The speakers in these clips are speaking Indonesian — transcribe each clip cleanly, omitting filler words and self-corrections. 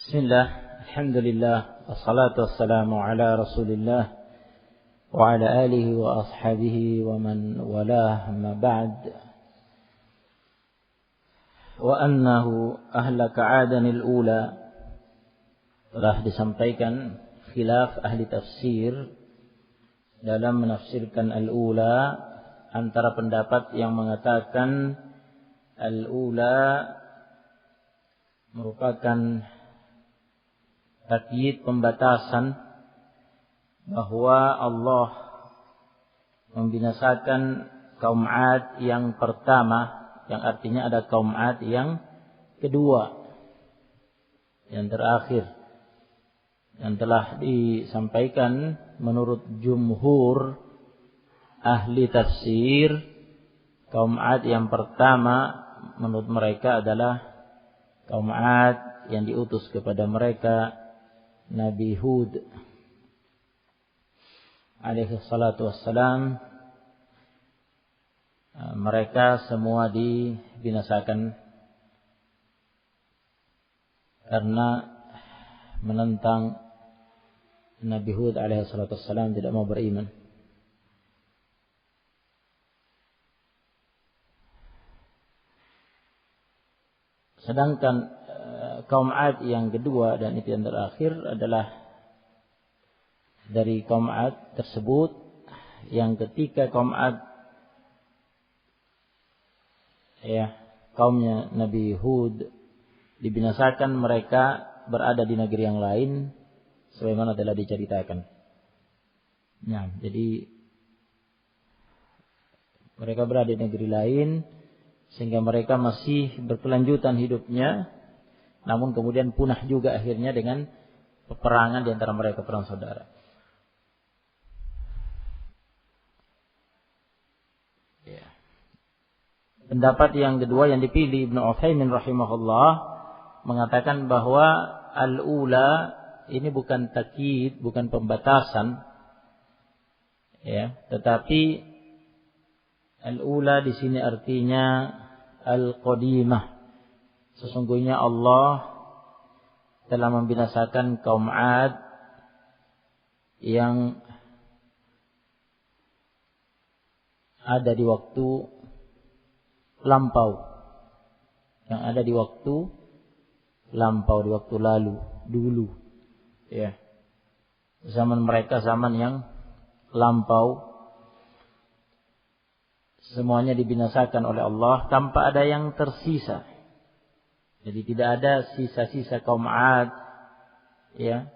Bismillah, alhamdulillah, wassalatu wassalamu ala rasulillah wa ala alihi wa ashabihi wa man walah, amma ba'd. Wa annahu ahlaka adanil ula. Telah disampaikan khilaf ahli tafsir dalam menafsirkan al-ula, antara pendapat yang mengatakan al-ula merupakan takyid, pembatasan bahwa Allah membinasakan kaum 'Ad yang pertama, yang artinya ada kaum 'Ad yang kedua, yang terakhir. Yang telah disampaikan menurut jumhur ahli tafsir, kaum 'Ad yang pertama menurut mereka adalah kaum 'Ad yang diutus kepada mereka Nabi Hud alaihi salatu wassalam. Mereka semua dibinasakan karena menentang Nabi Hud alaihi salatu wassalam, tidak mau beriman. Sedangkan kaum 'Ad yang kedua dan itu yang terakhir adalah dari kaum 'Ad tersebut yang ketika kaum 'Ad kaumnya Nabi Hud dibinasakan, mereka berada di negeri yang lain sebagaimana telah diceritakan. Nah, jadi mereka berada di negeri lain sehingga mereka masih berkelanjutan hidupnya, namun kemudian punah juga akhirnya dengan peperangan di antara mereka, perang saudara. Ya. Pendapat yang kedua yang dipilih Ibnu Utsaimin rahimahullah mengatakan bahwa al-ula ini bukan takyid, bukan pembatasan, ya, tetapi al-ula di sini artinya al-qadimah. Sesungguhnya Allah telah membinasakan kaum 'Ad yang ada di waktu lampau, yang ada di waktu lampau, di waktu lalu, dulu, ya. Zaman mereka zaman yang lampau, semuanya dibinasakan oleh Allah tanpa ada yang tersisa. Jadi tidak ada sisa-sisa kaum 'Ad, ya,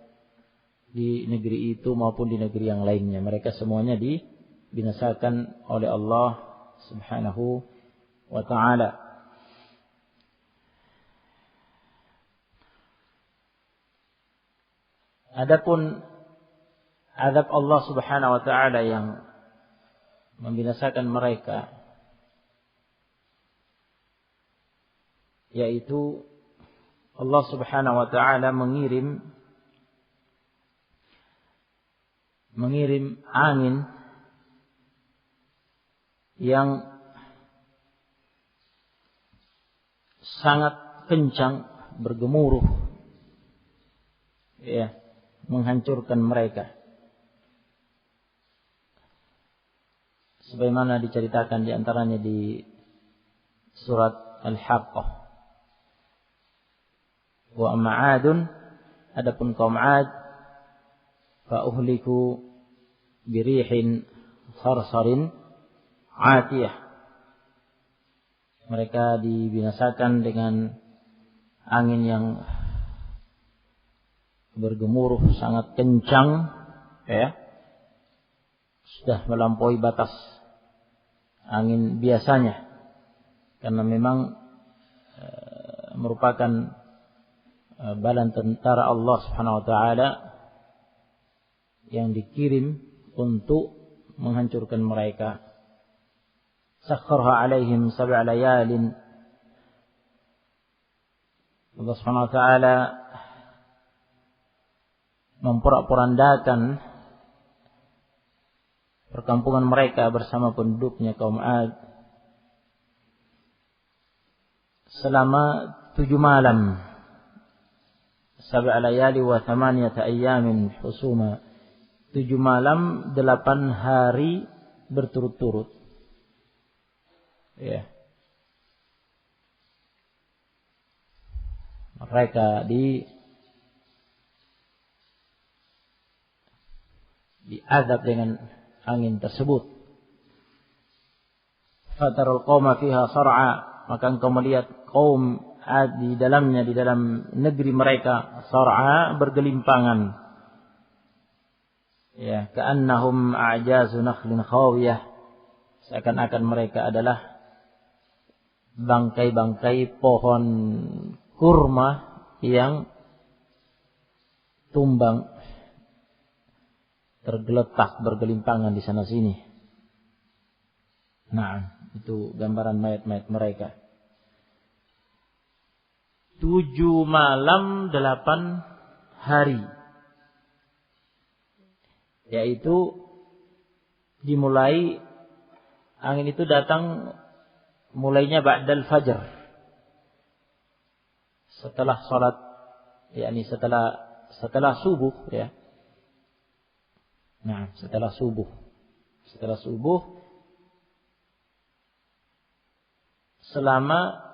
di negeri itu maupun di negeri yang lainnya. Mereka semuanya dibinasakan oleh Allah Subhanahu wa ta'ala. Adapun azab Allah Subhanahu wa ta'ala yang membinasakan mereka, yaitu Allah Subhanahu wa ta'ala mengirim angin yang sangat kencang, bergemuruh, ya, menghancurkan mereka. Sebagaimana diceritakan di antaranya di surat Al-Haqqah. Wa amma 'Adun, adapun kaum 'Ad, fa uhliku birihin sarsarin 'atiyah. Mereka dibinasakan dengan angin yang bergemuruh sangat kencang, ya, sudah melampaui batas angin biasanya, karena memang merupakan balan tentara Allah Subhanahu wa ta'ala yang dikirim untuk menghancurkan mereka. Sakharha alaihim sab'a layalin. Allah Subhanahu wa ta'ala memporak-porandakan perkampungan mereka bersama penduduknya kaum 'Ad selama 7 malam sab'a layali wa thamaniyata ayyamin husuma. 7 malam 8 hari berturut-turut. Ya. Mereka diazab dengan angin tersebut. Fatarul qauma fiha sar'a, maka engkau melihat kaum di dalamnya, di dalam negeri mereka, sar'a, bergelimpangan. Ya, ka'annahum a'jazu nakhlin khawiyah, seakan-akan mereka adalah bangkai-bangkai pohon kurma yang tumbang, tergeletak bergelimpangan di sana sini. Nah, itu gambaran mayat-mayat mereka. 7 malam 8 hari. Yaitu dimulai, angin itu datang mulainya ba'dal fajr. Setelah salat, yakni setelah subuh, ya. Nah, setelah subuh selama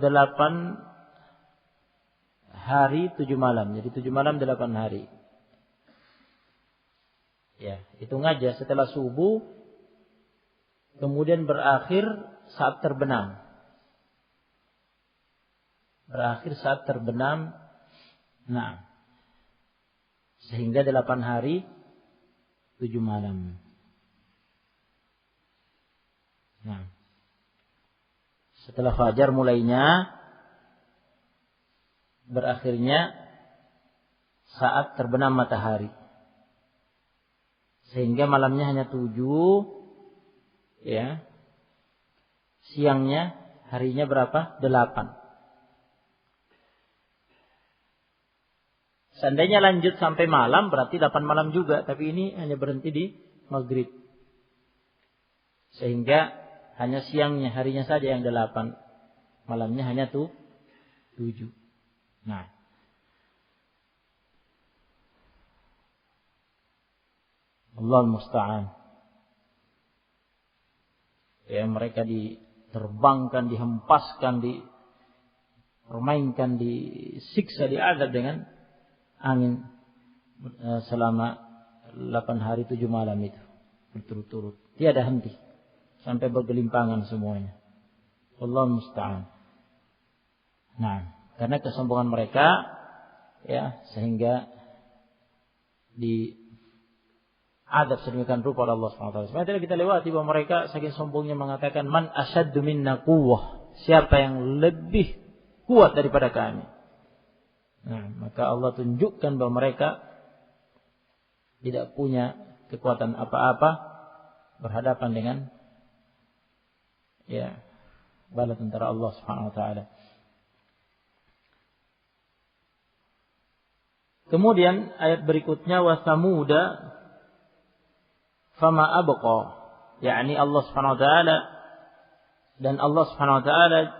8 hari 7 malam. Jadi 7 malam 8 hari. Ya, hitung aja setelah subuh kemudian berakhir saat terbenam. Nah, sehingga 8 hari 7 malam. Nah, setelah fajar mulainya, berakhirnya saat terbenam matahari. Sehingga malamnya hanya 7, ya. Siangnya, harinya berapa? 8. Seandainya lanjut sampai malam, berarti 8 malam juga. Tapi ini hanya berhenti di maghrib. Sehingga hanya siangnya, harinya saja yang 8. Malamnya hanya 7. Nah. Allah musta'an. Ya, mereka diterbangkan, dihempaskan, dipermainkan, disiksa, diazab dengan angin selama 8 hari 7 malam itu berturut-turut, tiada henti sampai bergelimpangan semuanya. Allah musta'an. Nah, karena kesombongan mereka, ya, sehingga diadab sedemikian rupa oleh Allah SWT. Sebenarnya kita lewati bahwa mereka saking sombongnya mengatakan, man asyaddu minna quwwah, siapa yang lebih kuat daripada kami. Nah, maka Allah tunjukkan bahwa mereka tidak punya kekuatan apa-apa berhadapan dengan, ya, bala tentara Allah Subhanahu wa taala. Kemudian ayat berikutnya, wa samuda fama abqa, yakni Allah Subhanahu wa taala, dan Allah Subhanahu wa taala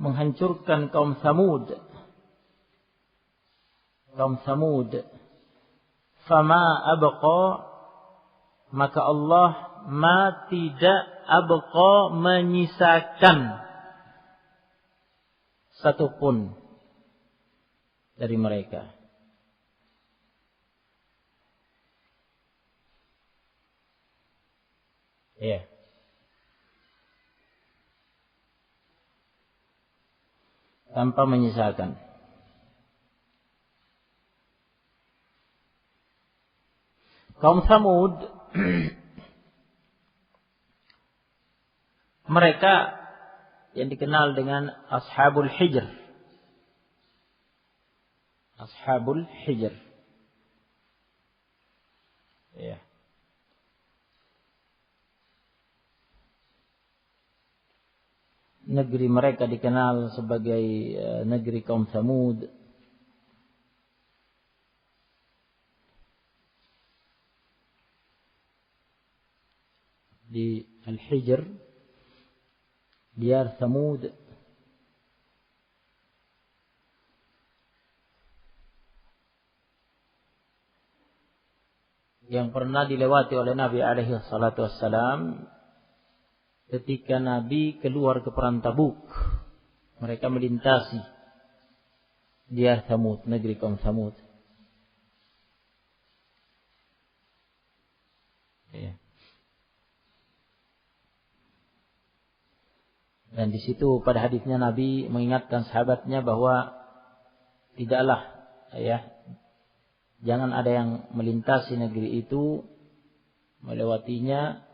menghancurkan kaum Samud. Fama abqa, maka Allah tidak abqa, menyisakan satupun dari mereka. Ya. Tanpa menyisakan. Kaum Samud mereka yang dikenal dengan Ashabul Hijr. Ya. Negeri mereka dikenal sebagai negeri kaum Samud. di Al-Hijr, Diyar Thamud. Yang pernah dilewati oleh Nabi alaihi salatu wassalam ketika Nabi keluar ke perang Tabuk. Mereka melintasi Diyar Thamud, negeri kaum Thamud. Ya. Dan di situ pada hadisnya Nabi mengingatkan sahabatnya bahwa tidaklah jangan ada yang melintasi negeri itu, melewatinya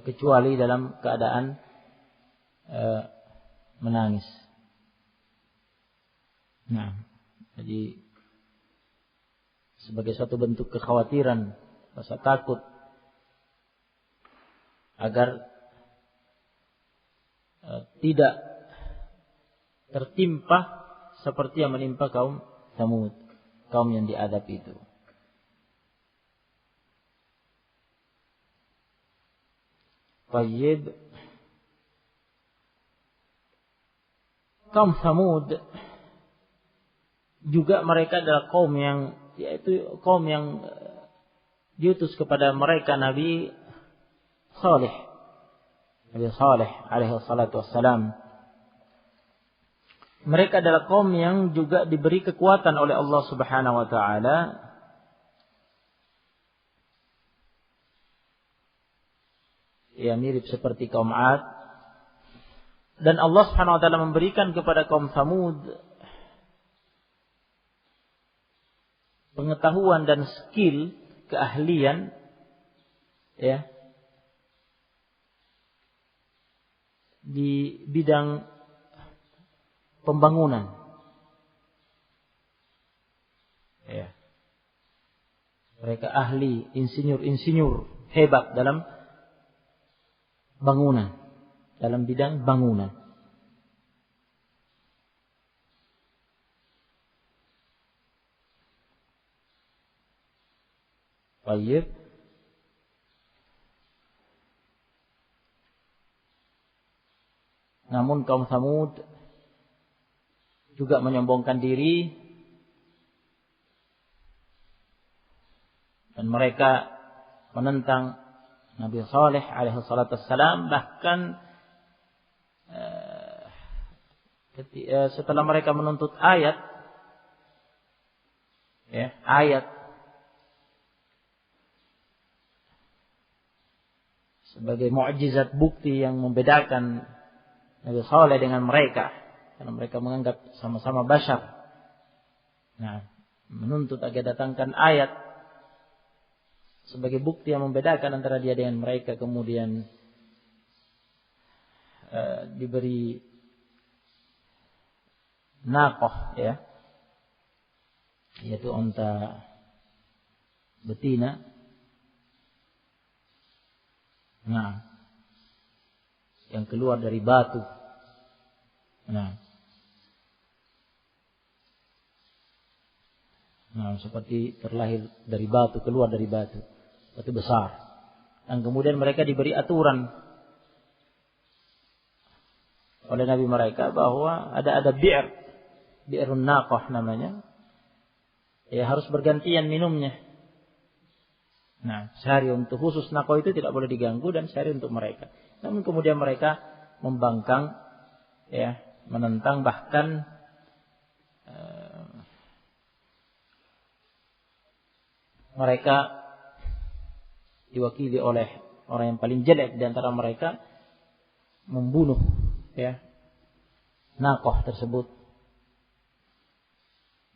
kecuali dalam keadaan menangis. Nah, jadi sebagai suatu bentuk kekhawatiran, rasa takut agar tidak tertimpa seperti yang menimpa kaum Tsamud, kaum yang diadab itu. Tayyib, kaum Tsamud juga mereka adalah kaum yang diutus kepada mereka Nabi Saleh alaihi salatu wassalam. Mereka adalah kaum yang juga diberi kekuatan oleh Allah Subhanahu wa taala mirip seperti kaum 'Ad. Dan Allah Subhanahu wa taala memberikan kepada kaum Tsamud pengetahuan dan skill, keahlian di bidang pembangunan. Mereka ahli, insinyur hebat dalam bangunan, dalam bidang bangunan. Baik. Namun kaum Tsamud juga menyombongkan diri dan mereka menentang Nabi Saleh alaihi salatu wassalam. Bahkan setelah mereka menuntut ayat sebagai mukjizat, bukti yang membedakan Nabi Saleh dengan mereka, karena mereka menganggap sama-sama bashar. Nah, menuntut agar datangkan ayat sebagai bukti yang membedakan antara dia dengan mereka. Kemudian diberi naqah, yaitu unta betina. Nah, yang keluar dari batu. Nah, seperti terlahir dari batu, keluar dari batu besar. Dan kemudian mereka diberi aturan oleh Nabi mereka bahwa ada bi'run naqah namanya. Harus bergantian minumnya. Nah, sehari untuk khusus naqah itu tidak boleh diganggu dan sehari untuk mereka. Namun kemudian mereka membangkang, menentang, bahkan mereka diwakili oleh orang yang paling jelek di antara mereka membunuh naqah tersebut.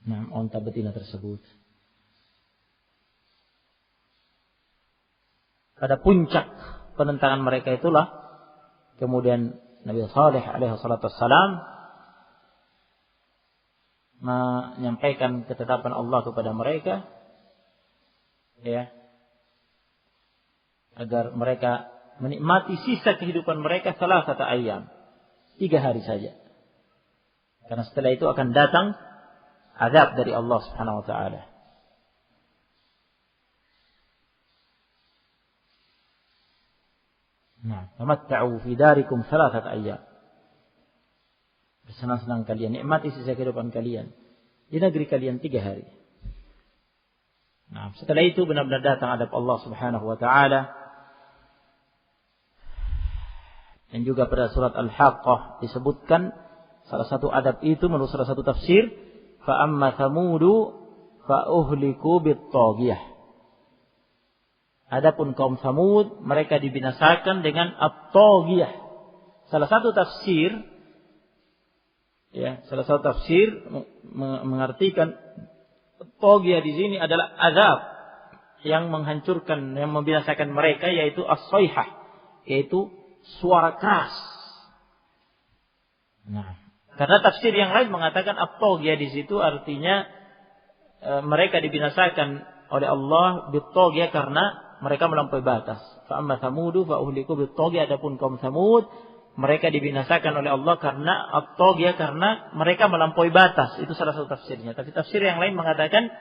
Nah, unta betina tersebut. Pada puncak penentangan mereka itulah kemudian Nabi Saleh alaihi salatu wassalam menyampaikan ketetapan Allah kepada mereka, agar mereka menikmati sisa kehidupan mereka salah satu ayam, 3 hari saja. Karena setelah itu akan datang azab dari Allah Subhanahu wa taala. Nah, tamatta'u fi darikum thalathat ayyam. Bersenang-senang kalian, nikmati sisa kehidupan kalian di negeri kalian 3 hari. Nah, setelah itu benar-benar datang adab Allah Subhanahu wa taala. Dan juga pada surat Al-Haqqah disebutkan salah satu adab itu menurut salah satu tafsir, fa amma thamudu fa uhliku bit-taghiyah. Adapun kaum Tsamud mereka dibinasakan dengan at-taghiyah. Salah satu tafsir mengartikan taghiyah di sini adalah azab yang menghancurkan, yang membinasakan mereka, yaitu as-sayhah, yaitu suara keras. Nah, karena tafsir yang lain mengatakan at-taghiyah di situ artinya mereka dibinasakan oleh Allah bit-taghiyah karena mereka melampaui batas. Fa amma Tsamudu fa uhliku bit-taghiyah. Adapun kaum Tsamud mereka dibinasakan oleh Allah karena at-taghiyah, karena mereka melampaui batas. Itu salah satu tafsirnya. Tapi tafsir yang lain mengatakan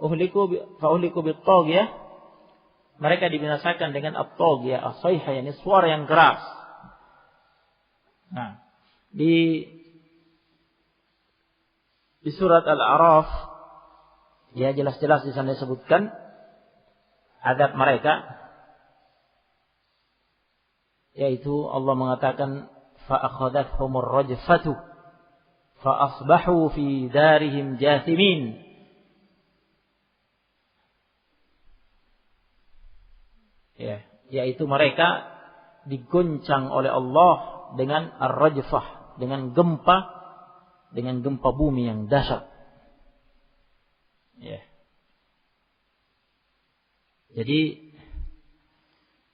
fa uhliku bit-taghiyah, mereka dibinasakan dengan at-taghiyah, as-sayhah, yakni suara yang keras. Nah, di surat Al-A'raf ya jelas-jelas di sana disebutkan adab mereka, yaitu Allah mengatakan fa akhadathumur rajfatu fa asbahu fi darihim jathimin. Ya, yaitu mereka digoncang oleh Allah dengan ar-rajfah, dengan gempa bumi yang dahsyat. Ya. Jadi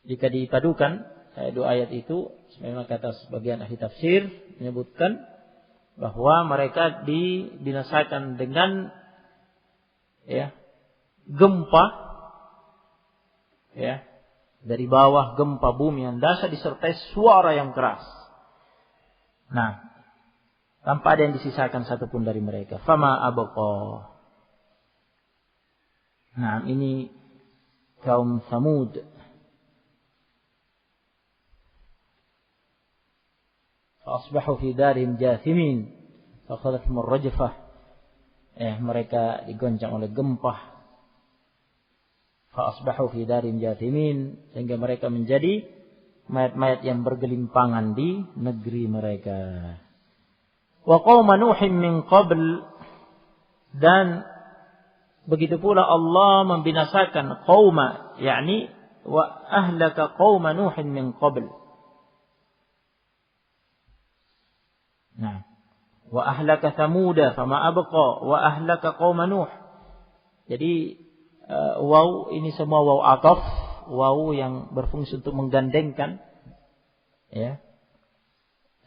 jika dipadukan dua ayat itu, memang kata sebagian ahli tafsir menyebutkan bahwa mereka dibinasakan dengan gempa, dari bawah gempa bumi yang dahsyat disertai suara yang keras. Nah, tanpa ada yang disisakan satupun dari mereka. Fama abqa. Nah, ini kaum Tsamud. Fasbahu fi darihim jathimin. Fakhadathum ar-rajfah. Mereka digoncang oleh gempa. Fasbahu fi darihim jathimin, sehingga mereka menjadi mayat-mayat yang bergelimpangan di negeri mereka. Wa qauma Nuhin min qabl, dan begitu pula Allah membinasakan qauma, yakni wa ahlaka qauma Nuhin min qabl. Nah, wa ahlaka Tsamuda fama abqa wa ahlaka qauma Nuh. Jadi waw ini semua waw ataf, waw yang berfungsi untuk menggandengkan,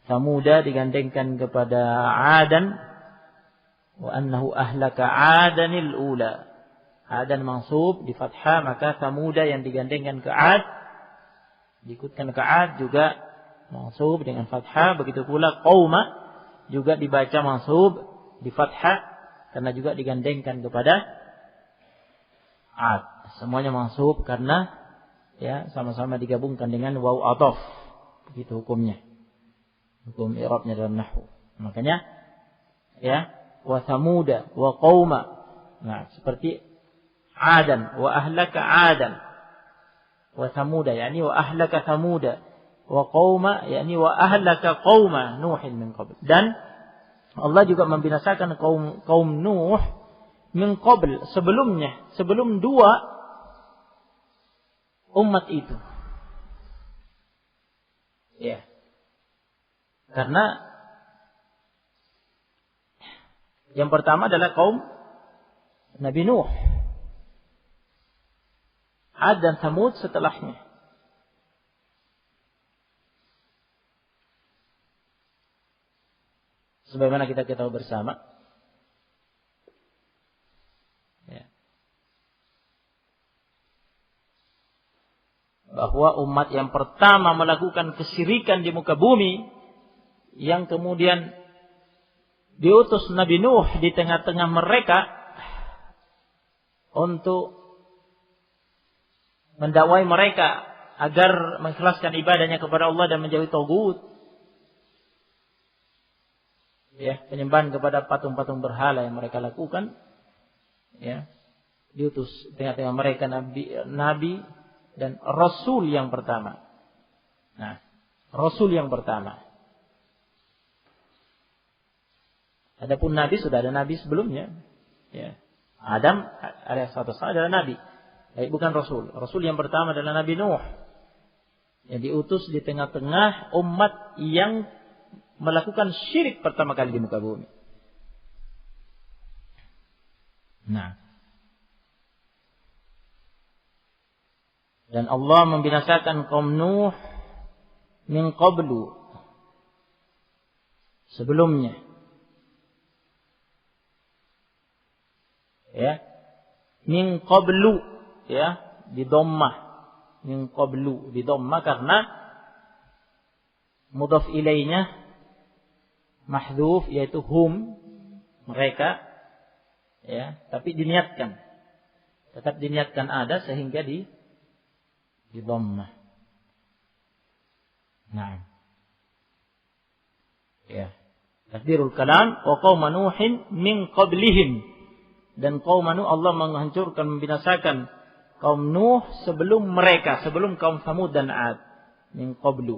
Tsamuda digandengkan kepada Adan, wa annahu ahlaka Adanil ula. Adan mansub di fathah, maka Tsamuda yang digandengkan ke Ad diikutkan ke Ad juga mansub dengan fathah. Begitu pula qauma juga dibaca mansub di fathah karena juga digandengkan kepada Ad. Semuanya mansub karena sama-sama digabungkan dengan waw ataf. Begitu hukumnya. Hukum i'rabnya dalam nahwu. Makanya wa Tsamuda wa qauma. Nah, seperti Adan wa ahlaka Adan. Wa Tsamuda yakni wa ahlaka Tsamuda. Wa qauma yakni wa ahlaka qauma Nuhin min qabl. Dan Allah juga membinasakan kaum Nuh min qabl, sebelumnya, sebelum dua umat itu. Karena yang pertama adalah kaum Nabi Nuh. Ad dan Tsamud setelahnya. Sebagaimana kita ketahui bersama, bahwa umat yang pertama melakukan kesyirikan di muka bumi, yang kemudian diutus Nabi Nuh di tengah-tengah mereka untuk mendakwai mereka agar mengikhlaskan ibadahnya kepada Allah dan menjauhi tagut. Ya, penyembahan kepada patung-patung berhala yang mereka lakukan, ya, diutus tengah-tengah mereka nabi dan rasul yang pertama. Nah, rasul yang pertama. Adapun nabi, sudah ada nabi sebelumnya, ya. Adam alaihissalam adalah nabi, bukan rasul. Rasul yang pertama adalah Nabi Nuh, yang diutus di tengah-tengah umat yang melakukan syirik pertama kali di muka bumi. Nah, dan Allah membinasakan kaum Nuh min qablu, sebelumnya. Ya, min qablu, ya, di dhammah, min qablu di dhammah karena mudhaf ilainya mahdhuf, yaitu hum, mereka, ya, tapi diniatkan, tetap diniatkan ada sehingga di dhammah. Nah, ya, takdirul kalam wa qaum nuhin min qablihim, dan kaum Nuh Allah menghancurkan, membinasakan kaum Nuh sebelum mereka, sebelum kaum Thamud dan Ad, min qablu.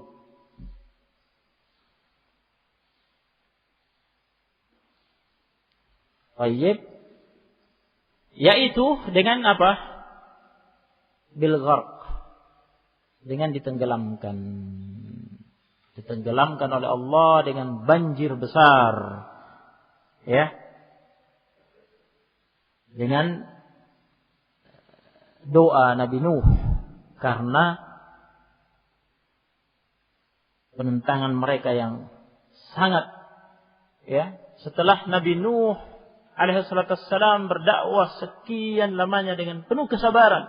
Baik, yaitu dengan apa? Bil gharq, dengan ditenggelamkan. Ditenggelamkan oleh Allah dengan banjir besar. Ya. Dengan doa Nabi Nuh, karena penentangan mereka yang sangat, ya, setelah Nabi Nuh alaihissalam berdakwah sekian lamanya dengan penuh kesabaran.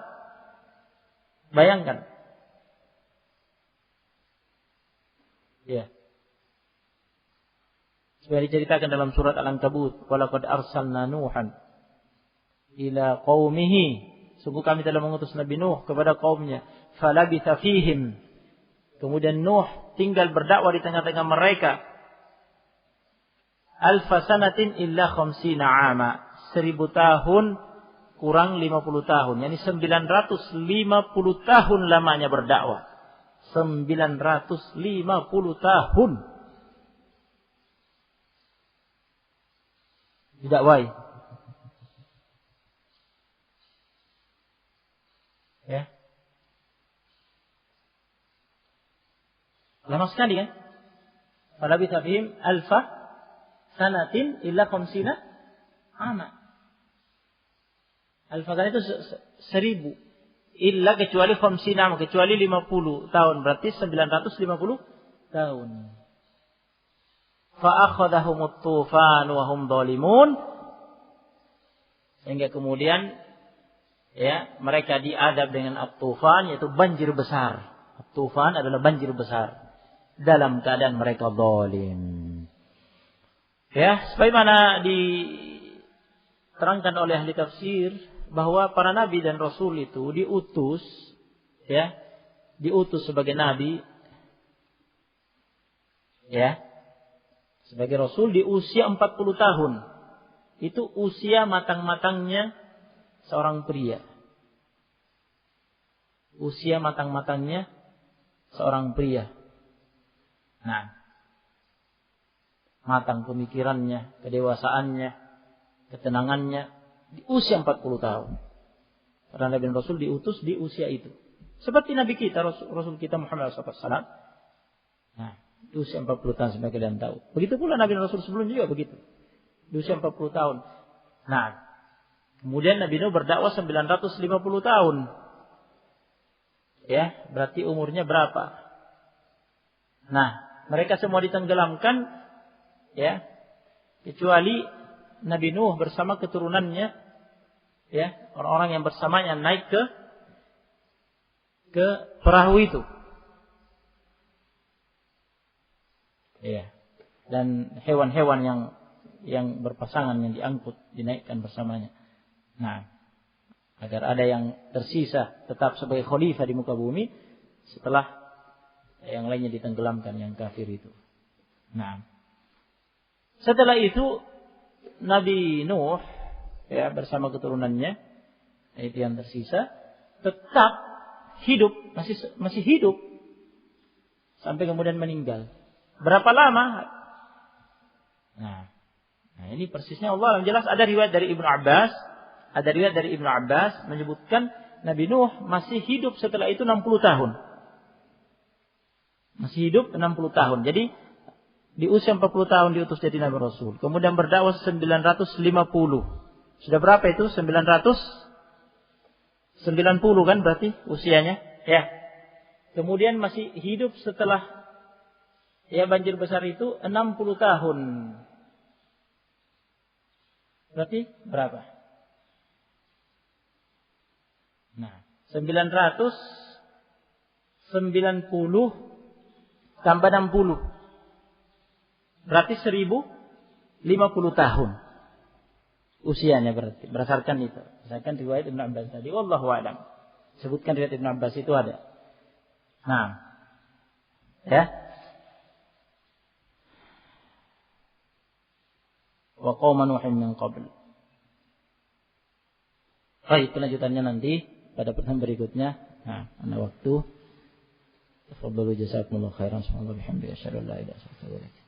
Bayangkan. Ya. Seperti diceritakan dalam surat Al-Ankabut, walaqad arsalna Nuhan ila qaumihi, sungguh kami telah mengutus Nabi Nuh kepada kaumnya, falabitha fihim, kemudian Nuh tinggal berdakwah di tengah-tengah mereka, alfa sanatin illa khamsina ama, 1000 tahun kurang 50 tahun, yakni 950 tahun lamanya berdakwah. 950 tahun didakwai. Ya. Lama sekali kan? Falabitha fihim alfa sanatin illa khamsina ama. Alfa kan itu 1000. Illa kecuali khamsina ama, kecuali 50 tahun. Berarti 950 tahun. Fa akhadhahumut tufan wa hum dhalimun. Sehingga kemudian, ya, mereka diadab dengan at-tufan, yaitu banjir besar. At-tufan adalah banjir besar dalam keadaan mereka zalim. Ya, sebagaimana diterangkan oleh ahli tafsir bahwa para nabi dan rasul itu diutus, ya, diutus sebagai nabi, ya, sebagai rasul di usia 40 tahun. Itu usia matang-matangnya seorang pria. Usia matang-matangnya seorang pria. Nah, matang pemikirannya, kedewasaannya, ketenangannya di usia 40 tahun. Karena Nabi dan Rasul diutus di usia itu. Seperti Nabi kita, Rasul kita Muhammad SAW. Nah, di usia 40 tahun sampai kalian tahu. Begitu pula Nabi dan Rasul sebelumnya juga begitu. Di usia 40 tahun. Nah, kemudian Nabi Nuh berdakwah 950 tahun. Ya, berarti umurnya berapa? Nah, mereka semua ditenggelamkan, ya, kecuali Nabi Nuh bersama keturunannya, ya, orang-orang yang bersamanya naik ke perahu itu. Ya. Dan hewan-hewan yang berpasangan yang diangkut dinaikkan bersamanya. Nah, agar ada yang tersisa tetap sebagai khalifah di muka bumi setelah yang lainnya ditenggelamkan, yang kafir itu. Nah, setelah itu Nabi Nuh ya bersama keturunannya itu yang tersisa tetap hidup, masih hidup sampai kemudian meninggal. Berapa lama? Nah, ini persisnya Allah yang jelas. Ada riwayat dari Ibnu Abbas menyebutkan Nabi Nuh masih hidup setelah itu 60 tahun. Masih hidup 60 tahun. Jadi di usia 40 tahun diutus jadi Nabi Rasul. Kemudian berdakwah 950. Sudah berapa itu? 990 kan berarti usianya? Ya. Kemudian masih hidup setelah ya banjir besar itu 60 tahun. Berarti berapa? Nah, 990 tambah 60. Berarti 1050 tahun. Usianya berarti. Berdasarkan itu. Berdasarkan riwayat Ibnu Abbas tadi. Wallahu a'lam. Sebutkan riwayat Ibnu Abbas itu ada. Nah. Ya. Wa qauma Nuhin min qabl. Baik, kelanjutannya nanti pada pertemuan berikutnya. Nah, ada waktu. Tafadhalu jazakumullahu khairan. Subhanallah bihamdihi asyhadu an la ilaha illa anta astaghfiruka wa atubu ilaik.